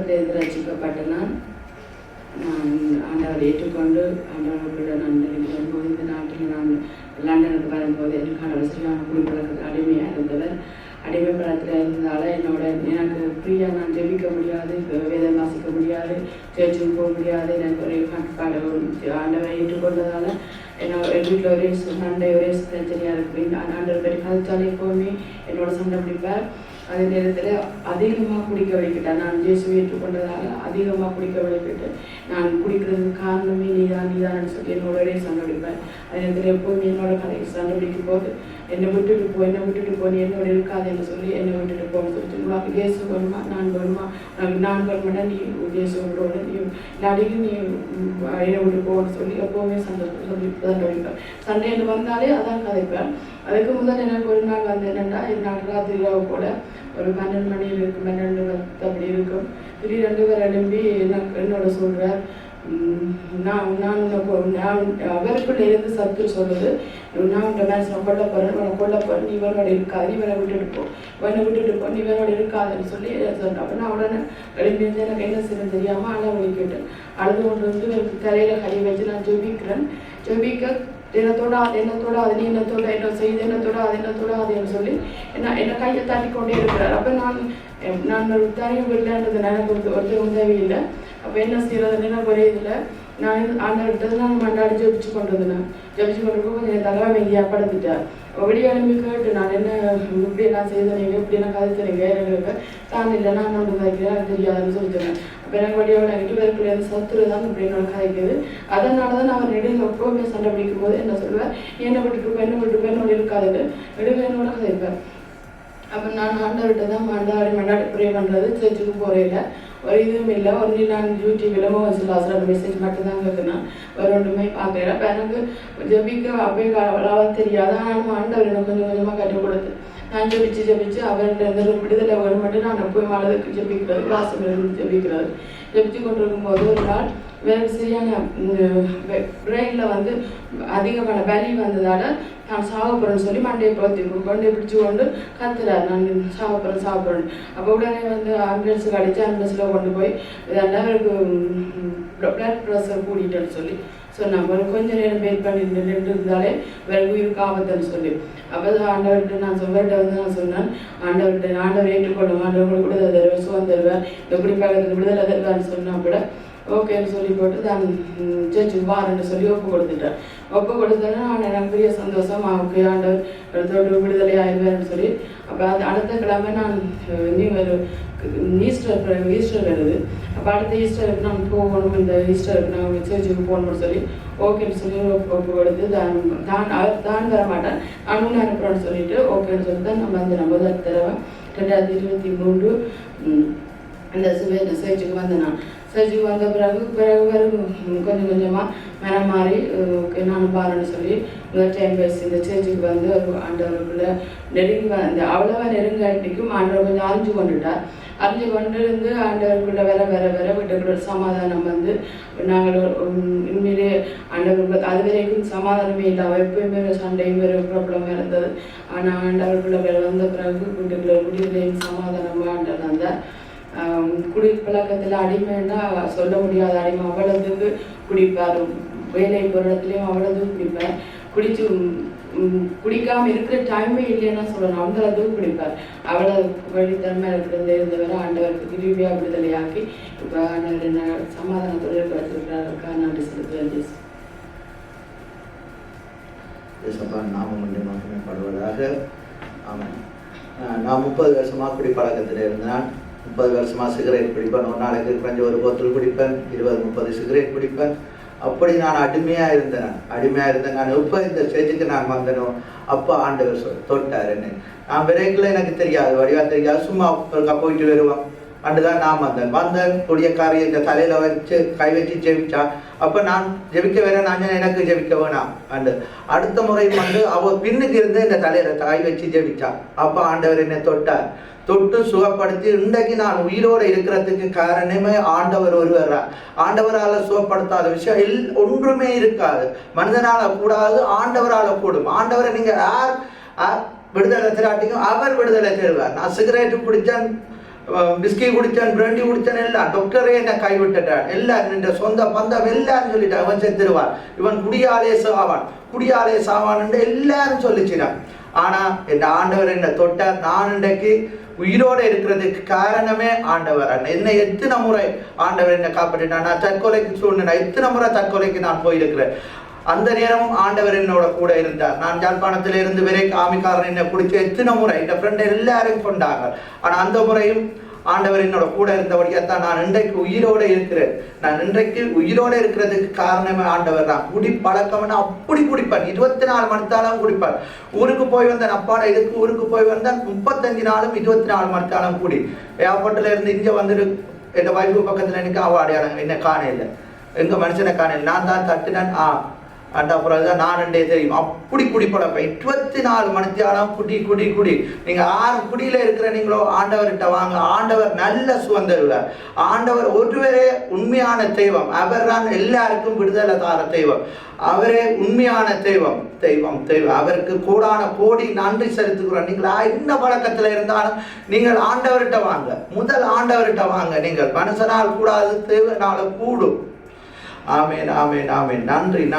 பாவத்திலிருந்து ரட்சிக்கப்பட்ட நான் ஆண்டவரை ஏற்றுக்கொண்டு ஆண்டவர்களுடன் நான் இருக்கிற போது இந்த நாட்டில் நான் லண்டனுக்கு வரும்போது எனக்கான சரியான குடிப்பழக்கத்தில் அடிமையாக இருந்தவர். அடிமை பழத்தில் இருந்ததால் எனக்கு ஃப்ரீயாக நான் ஜெபிக்க முடியாது, வேதம் வாசிக்க முடியாது, சேர்ச்சுக்கு போக முடியாது. எனக்கு ஒரே கட்டுப்பாடு ஆண்டவரை ஏற்றுக்கொண்டதால் என்னோட வீட்டில் ஒரே சண்டை, ஒரே பிரச்சனையாக இருக்கு. ஆண்டவர் பற்றி கதைச்சாலே எப்போவுமே என்னோட சண்டை பிடிப்பார். அதே நேரத்தில் அதிகமாக குடிக்க வைக்கிட்டேன். நான் இயேசுவை ஏற்றுக்கொண்டதால் அதிகமாக குடிக்க வைக்கிட்டு நான் குடிக்கிறதுக்கு காரணமே நீதான்னு சொல்லி என்னோடய சண்டை பிடிப்பேன். அதே நேரத்தில் எப்போவுமே என்னோட கதைக்கு சண்டை பிடிக்கும் போது என்னை விட்டுட்டு போ, நீ என்னோட இருக்காதுன்னு சொல்லி என்னை விட்டுட்டு போன்னு சொல்லிட்டு உனக்கு இயேசு வருமா நான் வருமானா நீ இயேசு விடுவோட நீ இல்லாட்டிக்கு நீ என்னை விட்டு போன்னு சொல்லி எப்போவுமே சண்டை பிடிப்பேன். சண்டை என்று வந்தாலே அதான் கதைப்பேன். அதுக்கு முதல் எனக்கு ஒரு நாள் வந்து என்னென்னா நான் ராத்திரி இரவு போல் ஒரு 12 மணி இருக்கும், 12 அப்படி இருக்கும். திடீரென்று பேர் எழும்பி என்னோட சொல்கிறார், அவருக்குள்ள இருந்து சத்து சொல்லுது, நான் உன்னை மேட்ச் கொல்ல போகிறேன், நீ இவனோட இருக்காது, நீ இவனை விட்டுட்டு போ, நீ இவனோட இருக்காதுன்னு சொல்லி சொன்னேன். அப்போ நான் உடனே எழும்பி இருந்து எனக்கு என்ன செய்ய தெரியாமல் அழுது கொண்டு வந்து எனக்கு தலையில் கை வச்சு நான் ஜெபிக்க என்னத்தோட அது நீ என்னத்தோட என்ன செய்து என்னத்தோடாதுன்னு சொல்லி என்னை கையை தட்டி கொண்டே இருக்கிறார். அப்போ நான் ஒரு தனியும் இல்லைன்றது எனக்கு ஒருத்தர் உதவி இல்லை. அப்போ என்ன செய்யறது எனக்கு ஒரே இதில் நான் ஆண்டவர்கிட்ட நான் மண்டாடி ஜெபிச்சு கொண்டிருக்கோம். கொஞ்சம் தலைமையாக படுத்துட்டார். அப்படியே எழுப்பி கேட்டு நான் என்ன இப்படி நான் செய்தனீங்க, இப்படி நான் கதைச்சனீங்க, எனக்கு தான் இல்லை நான் ஒன்று கதைக்கிறேன் தெரியாதுன்னு சொல்லிட்டேன். அப்போ எனக்கு வழியோட எனக்கு பேருக்குள்ளேருந்து சத்துரு தான் இப்படி என்னோட கதைக்குது. அதனால தான் நான் நெடுங்க எப்போவுமே சண்டை பிடிக்கும் போது என்ன சொல்லுவேன், என்னை விட்டுட்டு என்னோட இருக்காதுன்னு நெடுங்க என்னோட கதைப்பேன். அப்போ நான் ஆண்டவர்கிட்ட தான் மண்டாடி ப்ரே பண்ணுறது. சர்ச்சுக்கு போகிறேன், ஒரு இதுவும் இல்லை. ஒன்லி நான் யூடியூபில் மோகன்சிலாசரோட மெசேஜ் மட்டும்தான் கேட்குறேன், வேறு ஒன்றுமே பார்க்குறேன். அப்போ எனக்கு ஜெபிக்க அப்பயே அவ்வளவா தெரியாது. ஆனால் ஆண்டவர் எனக்கு கொஞ்சம் கொஞ்சமாக கற்றுக் கொடுத்து நான் ஜெபிச்சு அவர்கிட்ட விடுதலை வேணும் மட்டும் நான் போய் மலருக்கு ஜெபிக்கிறது, வாசம் ஜெபிக்கிறது. ஜெபிச்சு கொண்டிருக்கும் போது ஒரு நாள் வேறு சரியான பிரெயினில் வந்து அதிகமான வலி வந்ததால் நான் சாகப்போறேன்னு சொல்லி மண்டையை பிடிச்சி கொண்டு கத்துறாரு, நான் சாகப்போறேன். அப்போ உடனே வந்து ஆம்புலன்ஸுக்கு ஆம்புலன்ஸில் கொண்டு போய் இதெல்லாம் அவருக்கு பிளட் ப்ரெஷர் கூட்டிட்டேன்னு சொல்லி சொன்னாங்க. ஒரு கொஞ்சம் நேரம் வெயிட் பண்ணி நின்று இருந்தாலே வேறு உயிருக்கு ஆபத்துன்னு சொல்லி. அப்போ ஆண்டவர்கிட்ட நான் சொன்னேன், ஆண்டவர் ஏற்றுக்கொள்ளும், ஆண்டவர்களுக்கு விடுதலை தருவேன், சுகம் தருவேன், இந்த குடிப்பழக்கத்துக்கு விடுதலை தருவான்னு சொன்னால் கூட ஓகேன்னு சொல்லி போட்டு தான் சர்ச்சுக்கு வாரன்னு சொல்லி ஒப்பு கொடுத்துட்டேன்னா நான் எனக்கு பெரிய சந்தோஷம். ஓகே ஆண்டவர் தொட்டு விடுதலை ஆயிடுவேன்னு சொல்லி. அப்போ அது அடுத்த கிழமை நான் ஈஸ்டர் வருது. அப்போ அடுத்த ஈஸ்டருக்கு நான் போகணும், இந்த ஈஸ்டருக்கு நான் சர்ச்சுக்கு போகணும்னு சொல்லி ஓகேன்னு சொல்லி ஒப்பு கொடுத்து தான் வர மாட்டேன், நான் ஒன்று அனுப்புகிறேன்னு சொல்லிட்டு ஓகேன்னு சொல்லி தான் நம்ம வந்து முதல் தடவை 2023 அந்த சர்ச்சுக்கு வந்தேன். நான் சர்ச்சுக்கு வந்த பிறகு கொஞ்சம் கொஞ்சமாக மனம் மாறி ஓகே நானும் பாருன்னு சொல்லி முதல் டைம் பேசி இந்த சர்ச்சுக்கு வந்து ஒரு ஆண்டவருக்குள்ள அந்த அவ்வளவா நெருங்காட்டிக்கும் ஆண்டவர் கொஞ்சம் அறிஞ்சு கொண்டு இருந்து ஆண்டவருக்குள்ள வர வீட்டுக்குள்ள சமாதானம் வந்து நாங்கள் உண்மையிலே ஆண்டவருக்கு அது வரைக்கும் சமாதானமே இல்லை. எப்பயுமே சண்டையும் வேறு ப்ராப்ளம் இருந்தது. ஆனால் ஆண்டவருக்குள்ள வந்த பிறகு வீட்டுக்குள்ள குடியிலையும் சமாதானமாக ஆண்டவர் வந்தார். குடிப்பழக்கத்தில் அடிமைன்னா சொல்ல முடியாத அடிமை. அவ்வளவுக்கு குடிப்பார், வேலை போகிற இடத்துலையும் அவ்வளவுக்கு குடிப்பார். குடிக்காமல் இருக்கிற டைமே இல்லைன்னா சொல்லணும், அந்த அளவுக்கு குடிப்பார். அவ்வளோ வழித்தன்மை இருந்தவரை ஆண்டவருக்கு கிருபையாக விடுதலையாக்கி இப்போ ஆண்டவர் என்ன சமாதானத்தோடு இருக்க வச்சிருக்கிறாருக்கா நன்றி செலுத்துவேன். நாம கொஞ்சம் மகிமைப்படுவதாக. ஆமாம், நான் 30 வருஷமாக குடிப்பழக்கத்தில் இருந்தேன். 30 வருஷமாக சிகரெட் குடிப்பேன். ஒரு நாளைக்கு கொஞ்சம் ஒரு போத்தல் குடிப்பேன், 20-30 சிகரெட் குடிப்பேன். அப்படி நான் அடிமையாக இருந்தேன். நான் எப்போ இந்த ஸ்டேஜுக்கு நான் வந்தனோ அப்போ ஆண்டவர் தொட்டார் என்னை. நான் விரைவில் எனக்கு தெரியாது, வடிவாக தெரியாது, சும்மா போயிட்டு வருவேன். அண்டுதான் நான் வந்தேன் கொடியக்காரையை இந்த தலையில் வச்சு கை வச்சு ஜெபிச்சா. அப்போ நான் ஜெபிக்க வேணாம், நான் எனக்கு ஜெபிக்க வேணாம். அடுத்த முறை அவள் பின்னுக்கு இருந்து இந்த தலையில் கை வச்சு ஜெபிச்சா. அப்போ ஆண்டவர் என்னை தொட்டு சுகப்படுத்தி இன்றைக்கு நான் உயிரோடு இருக்கிறதுக்கு காரணமே ஆண்டவர் ஒருவர். ஆண்டவரால் சுகப்படுத்தாத விஷயம் ஒன்றுமே இருக்காது. மனிதனால் கூடாது, ஆண்டவரால் கூடும். ஆண்டவரை நீங்கள் யார் விடுதலை திராட்டிக்கும் அவர் விடுதலை தருவார். நான் சிகரெட்டு குடித்தேன், பிஸ்கி குடித்தான், பிராண்டி குடித்தான், எல்லாம் டாக்டரே என்னை கைவிட்டுட்டான், எல்லாரும் இந்த சொந்த பந்தம் எல்லாரும் சொல்லிட்டான் இவன் செத்துருவான், இவன் குடியாலே சாவான் என்று எல்லாரும் சொல்லிச்சினான். ஆனா என் ஆண்டவர் என்ன தொட்டார். நான் இன்றைக்கு உயிரோடு இருக்கிறதுக்கு காரணமே ஆண்டவர். என்னை எத்தனை முறை ஆண்டவர் என்னை காப்பாற்றினான். நான் தற்கொலைக்கு சூழ்நிலை எத்தனை முறை தற்கொலைக்கு நான் போயிருக்கிறேன். அந்த நேரமும் ஆண்டவர் என்னோட கூட இருந்தார். நான் யாழ்ப்பாணத்தில இருந்து வரை காமிக்காரன் என்னை பிடிச்ச எத்தனை முறை என் ஃப்ரெண்டு எல்லாரும் கொண்டாங்க. ஆனா அந்த முறையும் ஆண்டவர் என்னோட கூட இருந்தபடியாத்தான் நான் இன்றைக்கு உயிரோடு இருக்கிறேன். நான் இன்றைக்கு உயிரோடு இருக்கிறதுக்கு காரணமே ஆண்டவர். நான் குடி பழக்கம்னா அப்படி குடிப்பேன், 24 மணித்தாலும் குடிப்பேன். ஊருக்கு போய் வந்தேன், அப்பாடா இதுக்கு ஊருக்கு போய் வந்தேன், 35 நாளும் 24 மணித்தாலும் குடி. ஏர்போர்ட்ல இருந்து இங்க வந்துட்டு என் வைஃபு பக்கத்துல எனக்கு அவாடையாளங்க என்ன காணையில், எங்க மனுஷனை காணையில் நான் தான் தட்டுனேன். அப்புறம் தான் நான் தெரியும் அப்படி குடிப்பழப்பேன். 24 மணித்தியாலம் குடி. நீங்க ஆறு குடியில இருக்கிற நீங்களோ ஆண்டவர்கிட்ட வாங்க. ஆண்டவர் நல்ல சுதந்திருவார். ஆண்டவர் ஒருவரே உண்மையான தெய்வம். அவர் தான் எல்லாருக்கும் விடுதலை தார தெய்வம். அவரே உண்மையான தெய்வம். அவருக்கு கோடி நன்றி செலுத்துகிறோம். நீங்கள் என்ன பழக்கத்துல இருந்தாலும் நீங்கள் ஆண்டவர்கிட்ட வாங்க. முதல் ஆண்டவர்கிட்ட வாங்க. நீங்கள் மனுஷனால் கூடாது, தேவனால கூடும். ஆமேன். நன்றி.